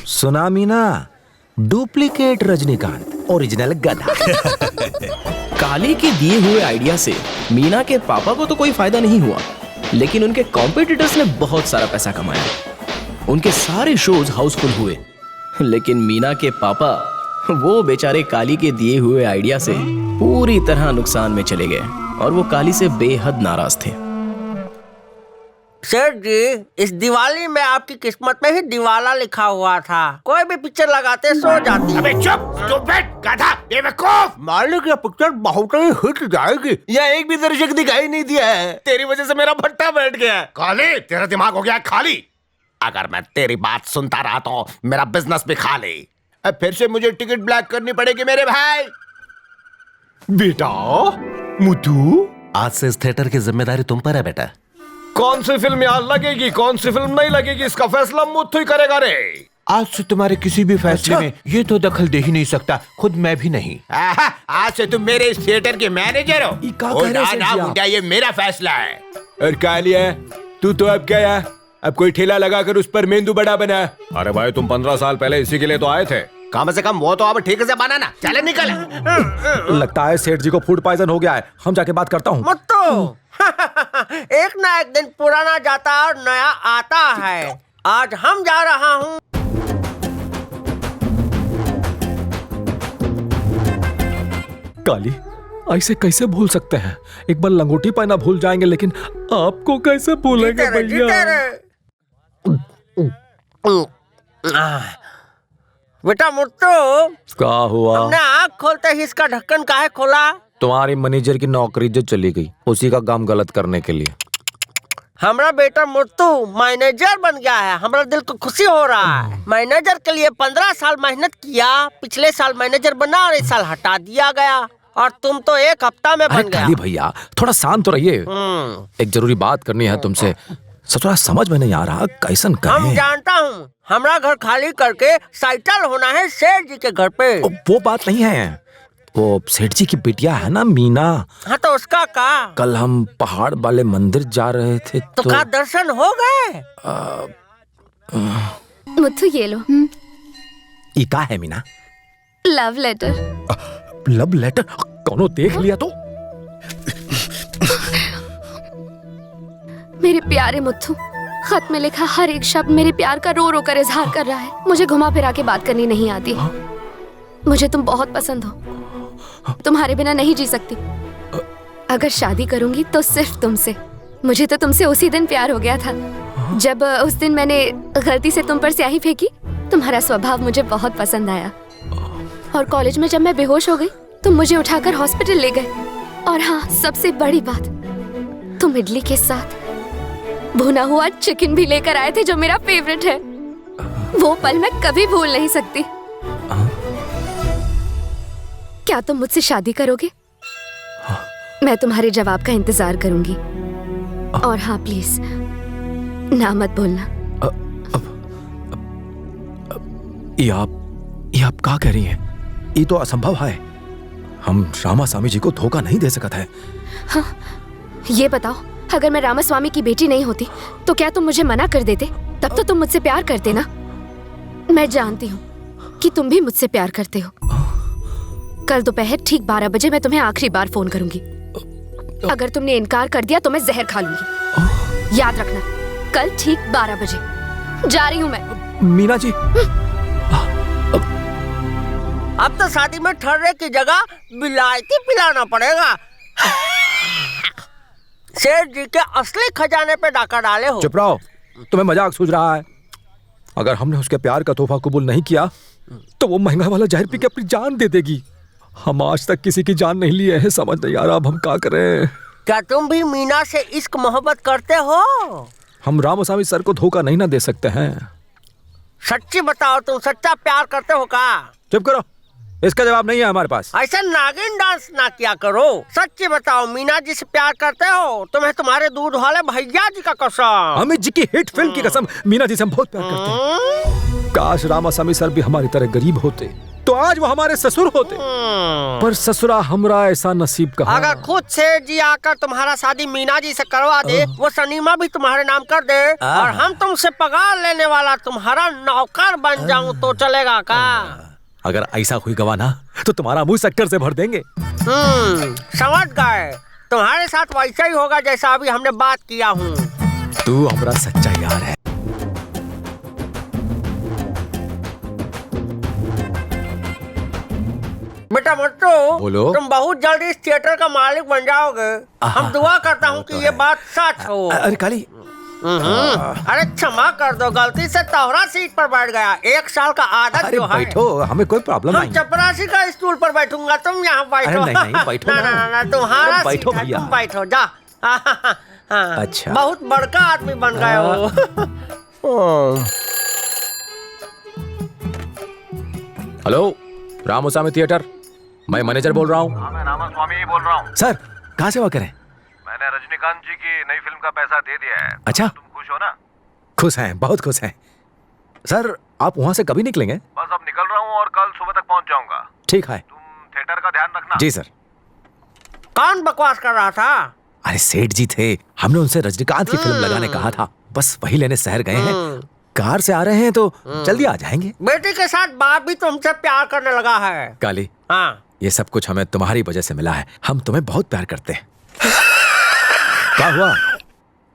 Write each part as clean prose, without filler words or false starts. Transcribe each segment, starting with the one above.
सुना Meena, duplicate Rajinikanth, original गधा। काली के दिए हुए आइडिया से मीना के पापा को तो कोई फायदा नहीं हुआ, लेकिन उनके कॉम्पिटिटर्स ने बहुत सारा पैसा कमाया। उनके सारे शोज हाउसफुल हुए, लेकिन मीना के पापा वो बेचारे काली के दिए हुए आइडिया से पूरी तरह नुकसान में चले गए और वो काली से बेहद नाराज थे। सेठ जी, इस दिवाली में आपकी किस्मत में ही दिवाला लिखा हुआ था। कोई भी पिक्चर लगाते सो जाती। अबे चुप, गधा, बेवकूफ। मालिक ये पिक्चर बहुत ही हिट जाएगी। यह एक भी दर्शक दिखाई नहीं दिया है। तेरी वजह से मेरा भट्टा बैठ गया। काली, तेरा दिमाग हो गया खाली। अगर मैं तेरी बात सुनता रहा तो मेरा बिजनेस भी खाली। अब फिर से मुझे टिकट ब्लैक करनी पड़ेगी मेरे भाई। बेटा मुतू, आज से इस थिएटर की जिम्मेदारी तुम पर है बेटा। कौन सी फिल्म यहाँ लगेगी, कौन सी फिल्म नहीं लगेगी, इसका फैसला मुत्तू ही करेगा रे। आज से तुम्हारे किसी भी फैसले में ये तो दखल दे ही नहीं सकता, खुद मैं भी नहीं। आज से तुम मेरे इस थिएटर के मैनेजर हो। ये मेरा फैसला है। और कालिया, तू तो अब क्या है? अब कोई ठेला लगाकर उस पर मेंदू बड़ा बना। अरे भाई, तुम 15 साल पहले इसी के लिए तो आए थे। कम से कम वो तो अब ठीक से बनाना। चले निकल। लगता है सेठ जी को फूड पॉइजन हो गया है। हम जाके बात करता हूँ। मुत्तू, एक ना एक दिन पुराना जाता और नया आता है। आज हम जा रहा हूँ। काली, ऐसे कैसे भूल सकते हैं? एक बार लंगोटी पहना भूल जाएंगे, लेकिन आपको कैसे भूलेंगे भैया? बेटा मुत्तू, क्या हुआ? हमने आँख खोलते ही इसका ढक्कन काहे खोला? तुम्हारी मैनेजर की नौकरी जो चली गई, उसी का काम गलत करने के लिए। हमारा बेटा मुत्तू मैनेजर बन गया है। हमारा दिल को खुशी हो रहा है। मैनेजर के लिए 15 साल मेहनत किया। पिछले साल मैनेजर बना और इस साल हटा दिया गया, और तुम तो एक हफ्ता में बन गया। काली भैया, थोड़ा शांत तो रहिए। एक जरूरी बात करनी है तुमसे। सचुरा समझ में नहीं आ रहा कैसन करें। हम जानता हूँ, हमारा घर खाली करके सेटल होना है सेठ जी के घर पे। वो बात नहीं है। वो सेठ जी की बिटिया है ना मीना। हाँ, तो उसका का? कल हम पहाड़ वाले मंदिर जा रहे थे तो का दर्शन हो गए? मुत्तू ये लो। ये का है Meena? Love letter. Love letter? कौनो देख लिया तो? मेरे प्यारे मुत्तू, खत में लिखा हर एक शब्द मेरे प्यार का रो रो कर इजहार कर रहा है। मुझे घुमा फिरा के बात करनी नहीं आती। मुझे तुम बहुत पसंद हो। तुम्हारे बिना नहीं जी सकती। अगर शादी करूंगी तो सिर्फ तुमसे। मुझे तो तुमसे उसी दिन प्यार हो गया था जब उस दिन मैंने गलती से तुम पर स्याही फेंकी। तुम्हारा स्वभाव मुझे बहुत पसंद आया, और कॉलेज में जब मैं बेहोश हो गई तुम मुझे उठाकर हॉस्पिटल ले गए। और हाँ, सबसे बड़ी बात, तुम इडली के साथ भुना हुआ चिकन भी लेकर आए थे, जो मेरा फेवरेट है। वो पल मैं कभी भूल नहीं सकती। क्या तुम मुझसे शादी करोगे? मैं तुम्हारे जवाब का इंतजार करूंगी। और हाँ, प्लीज ना मत भूलना। ये आप क्या कह रही हैं? ये तो असंभव है। हम रामास्वामी जी को धोखा नहीं दे सकते हैं। हाँ, ये बताओ, अगर मैं रामास्वामी की बेटी नहीं होती तो क्या तुम मुझे मना कर देते? तब तो तुम मुझसे प्यार करते ना। मैं जानती हूँ कि तुम भी मुझसे प्यार करते हो। कल दोपहर ठीक 12 बजे मैं तुम्हें आखिरी बार फोन करूंगी। अगर तुमने इनकार कर दिया तो मैं जहर खा लूंगी। याद रखना, कल ठीक 12 बजे। जा रही हूँ मैं। मीना जी, अब तो शादी में ठर्रे की जगह विलायती पिलाना पड़ेगा। सेठ जी के असली खजाने पे डाका डाले हो। चुप रहो, तुम्हें मजाक सूझ रहा है। अगर हमने उसके प्यार का तोहफा कबूल नहीं किया तो वो महंगा वाला जहर पी के अपनी जान दे देगी। हम आज तक किसी की जान नहीं लिए हैं, समझ नहीं आ रहा अब हम क्या करें। क्या तुम भी मीना से इश्क मोहब्बत करते हो? हम रामास्वामी सर को धोखा नहीं ना दे सकते हैं। सच्ची बताओ, तुम सच्चा प्यार करते हो का? चुप करो, इसका जवाब नहीं है हमारे पास। ऐसा नागिन डांस ना किया करो। सच्ची बताओ, मीना जी से प्यार करते हो? तुम्हें तुम्हारे दूध वाले भैया जी का कसम। अमित जी की हिट फिल्म की कसम, मीना जी से हम बहुत प्यार करते हैं। काश रामास्वामी सर भी हमारी तरह गरीब होते। तो आज वो हमारे ससुर होते। पर ससुरा हमरा ऐसा नसीब कहा। अगर खुद सेठ जी आकर तुम्हारा शादी मीना जी से करवा दे, वो सनीमा भी तुम्हारे नाम कर दे और हम तुमसे पगार लेने वाला तुम्हारा नौकर बन जाऊं तो चलेगा का? अगर ऐसा हुई गवाना तो तुम्हारा मुंह शक्कर से भर देंगे। समझ गए। तुम्हारे साथ वैसा ही होगा जैसा अभी हमने बात किया हूँ। तू हमारा सच्चा यार है। बेटा मुट्टू, बोलो। तुम बहुत जल्दी इस थिएटर का मालिक बन जाओगे। हम दुआ करता हूँ कि ये बात सच हो। अरे काली, अरे क्षमा कर दो, गलती से तोहरा सीट पर बैठ गया। 1 साल का आदत अरे जो है। बैठो, हमें कोई प्रॉब्लम हम नहीं। चपरासी का स्टूल पर बैठूंगा, तुम यहाँ बैठो। अरे नहीं, बैठो ना। ना, तुम्हारा अरे बैठो सीट है, भैया। तुम बैठो जा। हाँ, अच्छा। बहुत बड़का आदमी बन गए हो। हेलो, रामोसामी थिएटर, मैं मैनेजर बोल रहा हूँ। मैं रामास्वामी ही बोल रहा हूँ। सर, कहाँ से वाकर हैं? मैंने रजनीकांत जी की नई फिल्म का पैसा दे दिया है। अच्छा। तुम खुश हो ना? खुश हैं, बहुत खुश हैं। सर, आप वहाँ से कभी निकलेंगे? बस अब निकल रहा हूँ और कल सुबह तक पहुँच जाऊंगा। ठीक है। तुम थिएटर का ध्यान रखना। जी सर। कौन बकवास कर रहा था? अरे सेठ जी थे, हमने उनसे रजनीकांत की फिल्म लगाने कहा था, बस वही लेने शहर गए हैं। कार से आ रहे हैं तो जल्दी आ जाएंगे। बेटी के साथ बाप भी तुमसे प्यार करने लगा है। काली, हाँ, ये सब कुछ हमें तुम्हारी वजह से मिला है। हम तुम्हें बहुत प्यार करते हैं। क्या हुआ?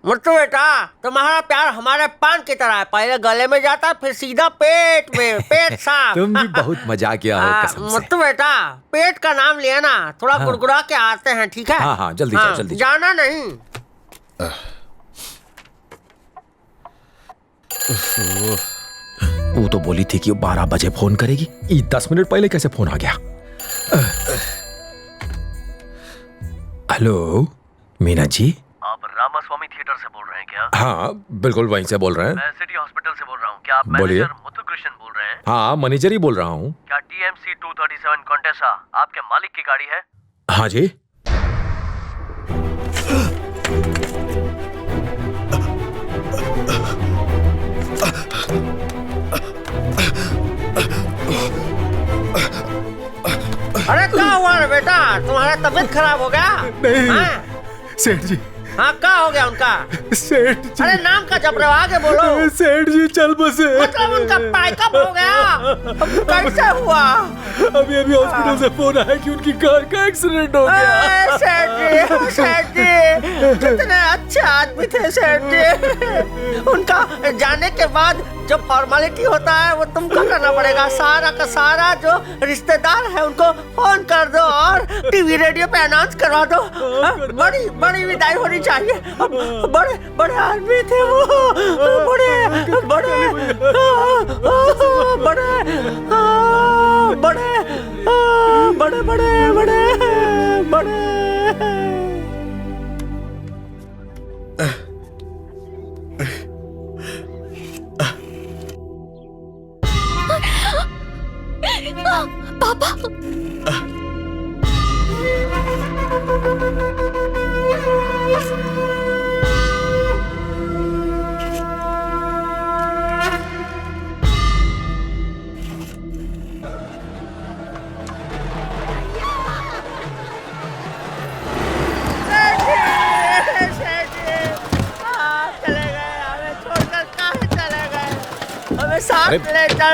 मुट्टू बेटा, तुम्हारा प्यार हमारे पान की तरह है। पहले गले में जाता, फिर सीधा पेट में, पेट साफ। तुम भी बहुत मजाक किया हो कसम से। मुट्टू बेटा, पेट का नाम लिया ना, थोड़ा गुड़गुड़ा के आते हैं, ठीक है? हाँ, जल्दी जाओ, जल्दी जाओ। जाना नहीं। वो तो बोली थी कि वो 12 बजे फोन करेगी। ये 10 मिनट पहले कैसे फोन आ गया? हेलो मीना जी। आप रामास्वामी थिएटर से बोल रहे हैं क्या? हाँ बिल्कुल, वहीं से बोल रहे हैं। मैं सिटी हॉस्पिटल से बोल रहा हूँ। क्या आप बोलिए। मैनेजर मुथु कृष्ण बोल रहे हैं? हाँ, मैनेजर ही बोल रहा हूँ। क्या TMC 237 कॉन्टेसा आपके मालिक की गाड़ी है? हाँ जी। अरे क्या हुआ रे बेटा, तुम्हारा तबीयत खराब हो गया? नहीं। हाँ? सेठ जी। हाँ, क्या हो गया उनका? सेठ जी। अरे नाम का जब आगे बोलो। सेठ जी चल बसे। मतलब उनका पैकअप हो गया? अब कैसे हुआ? अभी हॉस्पिटल से फोन आया कि उनकी कार का एक्सीडेंट हो गया। सेठ जी, कितने अच्छे आदमी थे सेठ जी। उनका जाने के बाद जो फॉर्मेलिटी होता है वो तुमको करना पड़ेगा। सारा का सारा जो रिश्तेदार है उनको फोन कर दो और टीवी रेडियो पे अनाउंस करवा दो। बड़ी बड़ी विदाई होनी चाहिए। बड़े बड़े आदमी थे वो, बड़े बड़े बड़े बड़े बड़े बड़े बड़े बड़े। पापा, अरे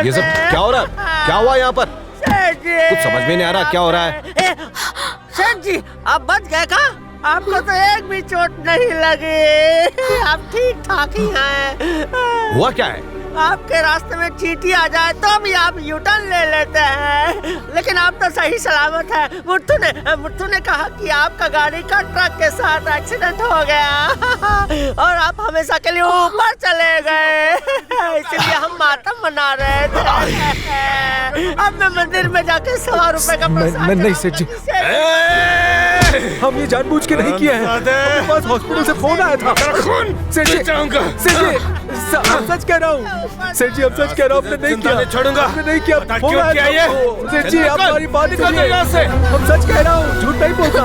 ये सब क्या हो रहा है? क्या हुआ यहाँ पर? कुछ समझ में नहीं आ रहा क्या हो रहा है। सेठ जी, आप बच गए का? आपको तो एक भी चोट नहीं लगी। आप ठीक ठाक ही हैं। हुआ क्या है? आपके रास्ते में चींटी आ जाए तो भी आप यूटर्न ले लेते हैं, लेकिन आप तो सही सलामत है। मुट्टू ने कहा कि आपका गाड़ी का ट्रक के साथ एक्सीडेंट हो गया और आप हमेशा के लिए ऊपर चले गए। इसलिए हम मातम मना रहे थे। अब मैं मंदिर में जाके 100 रुपए का प्रसाद नहीं सेठ जी, हम ये जानबूझ के नहीं किया है। हमारे पास हॉस्पिटल से फोन आया था। सेठ जी, सेठ जी, हम सच कह रहा हूँ। सेठ जी, हम सच कह रहा हूँ, हमने नहीं किया। छोड़ूंगा। हमने नहीं किया। फोन क्यों आया किया था ये? हमको। सेठ जी, आप हमारी बात निकल सुनिए। यहाँ से। हम सच कह रहा हूँ, झूठ नहीं बोलता।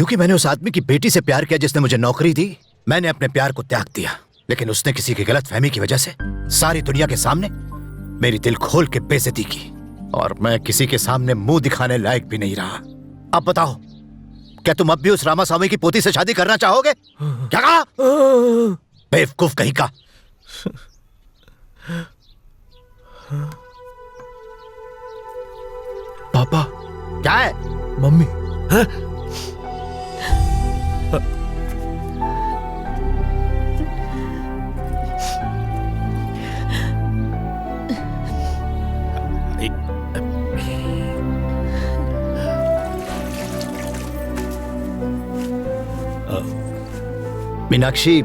क्योंकि मैंने उस आदमी की बेटी से प्यार किया जिसने मुझे नौकरी दी। मैंने अपने प्यार को त्याग दिया, लेकिन उसने किसी की गलतफहमी की वजह से सारी दुनिया के सामने मेरी दिल खोल के बेइज्जती की, और मैं किसी के सामने मुंह दिखाने लायक भी नहीं रहा। अब बताओ, क्या तुम अब भी उस रामास्वामी की पोती से शादी करना चाहोगे? क्या कहा? बेवकूफ कहीं का। पापा। क्या है? मम्मी। मीनाक्षी,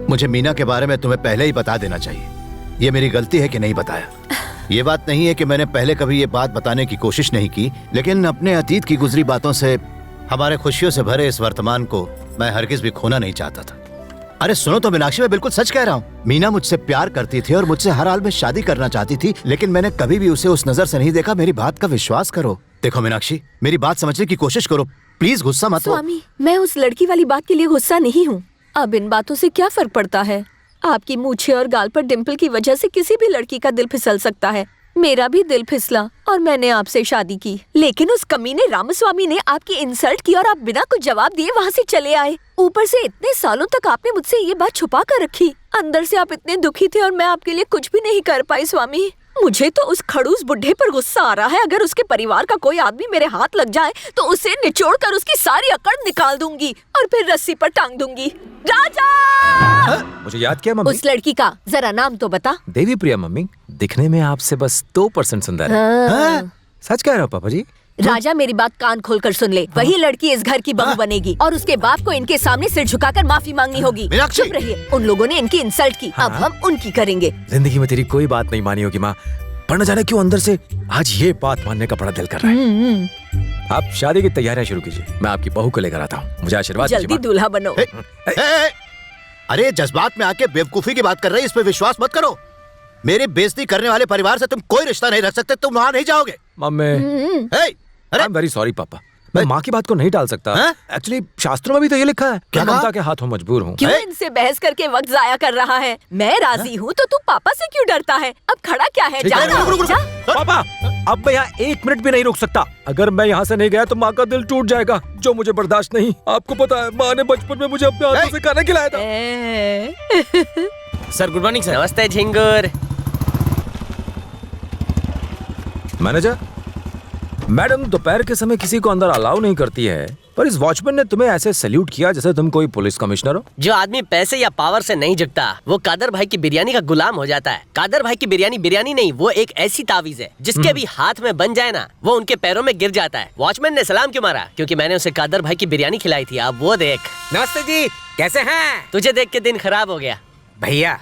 मुझे मीना के बारे में तुम्हें पहले ही बता देना चाहिए। ये मेरी गलती है कि नहीं बताया। ये बात नहीं है कि मैंने पहले कभी ये बात बताने की कोशिश नहीं की, लेकिन अपने अतीत की गुजरी बातों से हमारे खुशियों से भरे इस वर्तमान को मैं हरगिज भी खोना नहीं चाहता था। अरे सुनो तो मीनाक्षी, मैं बिल्कुल सच कह रहा हूँ। मीना मुझसे प्यार करती थी और मुझसे हर हाल में शादी करना चाहती थी, लेकिन मैंने कभी भी उसे उस नजर से नहीं देखा। मेरी बात का विश्वास करो। देखो मीनाक्षी, मेरी बात समझने की कोशिश करो, प्लीज गुस्सा मत हो। स्वामी, मैं उस लड़की वाली बात के लिए गुस्सा नहीं हूँ। अब इन बातों से क्या फर्क पड़ता है? आपकी मूछें और गाल पर डिम्पल की वजह से किसी भी लड़की का दिल फिसल सकता है। मेरा भी दिल फिसला और मैंने आपसे शादी की, लेकिन उस कमीने रामस्वामी ने आपकी इंसल्ट की और आप बिना कुछ जवाब दिए वहाँ से चले आए। ऊपर से इतने सालों तक आपने मुझसे ये बात छुपा कर रखी। अंदर से आप इतने दुखी थे और मैं आपके लिए कुछ भी नहीं कर पाई। स्वामी, मुझे तो उस खड़ूस बुढ़े पर गुस्सा आ रहा है। अगर उसके परिवार का कोई आदमी मेरे हाथ लग जाए तो उसे निचोड़ कर उसकी सारी अकड़ निकाल दूंगी और फिर रस्सी पर टांग दूंगी। राजा! मुझे याद किया मम्मी? उस लड़की का जरा नाम तो बता। देवी प्रिया मम्मी, दिखने में आपसे बस 2% सुंदर है। हाँ। सच कह रहे हो पापा जी? राजा, मेरी बात कान खोलकर सुन ले। वही लड़की इस घर की बहू बनेगी और उसके बाप को इनके सामने सिर झुकाकर माफी मांगनी होगी। चुप रहिए। उन लोगों ने इनकी इंसल्ट की, अब हम उनकी करेंगे। जिंदगी में तेरी कोई बात नहीं मानी होगी माँ, पर न जाने क्यों अंदर से आज ये बात मानने का बड़ा दिल कर रहा है। आप शादी की तैयारियां शुरू कीजिए, मैं आपकी बहू को लेकर आता हूँ। मुझे आशीर्वाद दीजिए जल्दी माँ। दूल्हा बनो। अरे जज्बात में आके बेवकूफी की बात कर रही है, इस पे विश्वास मत करो। मेरी बेइज्जती करने वाले परिवार से तुम कोई रिश्ता नहीं रख सकते। तुम वहां नहीं जाओगे। Mummy, I am very sorry पापा, मैं माँ की बात को नहीं टाल सकता। एक्चुअली शास्त्रों में भी तो ये लिखा है कि ममता के हाथों मजबूर हूँ। क्यों इनसे बहस करके वक्त जाया कर रहा है? मैं राजी हूँ तो तू पापा से क्यों डरता है? अब खड़ा क्या है? जा ना, जा। पापा, अब मैं यहाँ 1 मिनट भी नहीं रुक सकता। अगर मैं यहाँ से नहीं गया तो माँ का दिल टूट जाएगा, जो मुझे बर्दाश्त नहीं। आपको पता है, माँ ने बचपन में मुझे अपने हाथों से खाना खिलाया था। Sir good morning sir. नमस्ते झिंगुर। मैनेजर, मैडम दोपहर के समय किसी को अंदर अलाउ नहीं करती है, पर इस वॉचमैन ने तुम्हें ऐसे सैल्यूट किया जैसे तुम कोई पुलिस कमिश्नर हो। जो आदमी पैसे या पावर से नहीं जगता, वो कादर भाई की बिरयानी का गुलाम हो जाता है। कादर भाई की बिरयानी बिरयानी नहीं, वो एक ऐसी तावीज है जिसके भी हाथ में बन जाए ना, वो उनके पैरों में गिर जाता है। वॉचमैन ने सलाम क्यों मारा? क्योंकि मैंने उसे कादर भाई की बिरयानी खिलाई थी। अब वो देख। नमस्ते जी, कैसे हैं? तुझे देख के दिन खराब हो गया। भैया,